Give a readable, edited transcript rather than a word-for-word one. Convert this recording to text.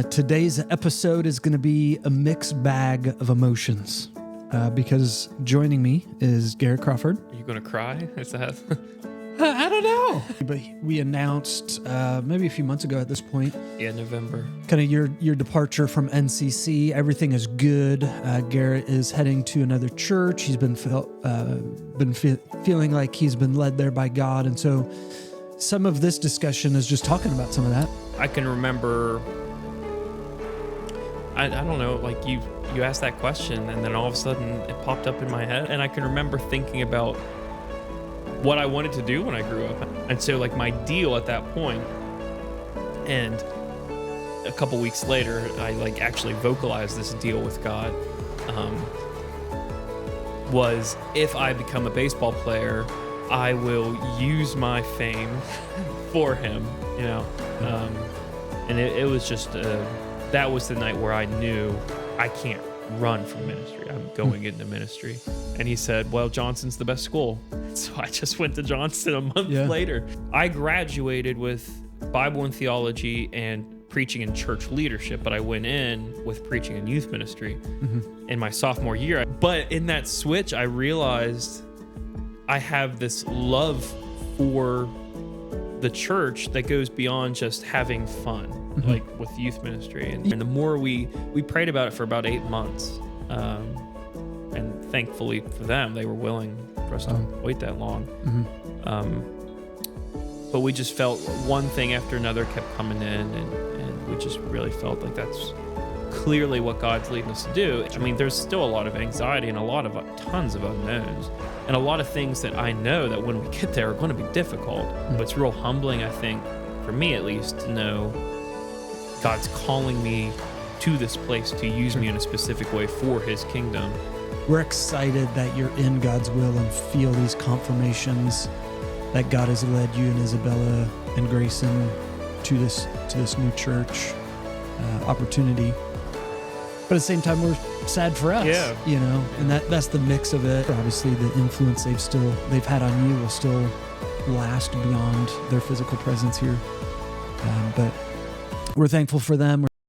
Today's episode is going to be a mixed bag of emotions because joining me is Garrett Crawford. Are you going to cry? Is that... I don't know. But we announced maybe a few months ago at this point. Yeah, November. Kind of your departure from NCC. Everything is good. Garrett is heading to another church. He's been feeling like he's been led there by God. And so some of this discussion is just talking about some of that. I can remember... I don't know, like you asked that question and then all of a sudden it popped up in my head. And I can remember thinking about what I wanted to do when I grew up. And so like my deal at that point, and a couple weeks later, I like actually vocalized this deal with God, was if I become a baseball player, I will use my fame for him, you know? And it was just, that was the night where I knew I can't run from ministry. I'm going into ministry. And he said, well, Johnson's the best school. So I just went to Johnson a month later. I graduated with Bible and theology and preaching and church leadership, but I went in with preaching and youth ministry in my sophomore year. But in that switch, I realized I have this love for the church that goes beyond just having fun, like with youth ministry. And the more we prayed about it for about 8 months. And thankfully for them, they were willing for us to wait that long. But we just felt one thing after another kept coming in, and we just really felt like that's clearly what God's leading us to do. I mean, there's still a lot of anxiety and tons of unknowns, and a lot of things that I know that when we get there are going to be difficult. But it's real humbling, I think, for me at least, to know God's calling me to this place to use me in a specific way for His kingdom. We're excited that you're in God's will and feel these confirmations that God has led you and Isabella and Grayson to this new church opportunity. But at the same time, we're sad for us, you know, and that's the mix of it. Obviously, the influence they've had on you will still last beyond their physical presence here. But we're thankful for them.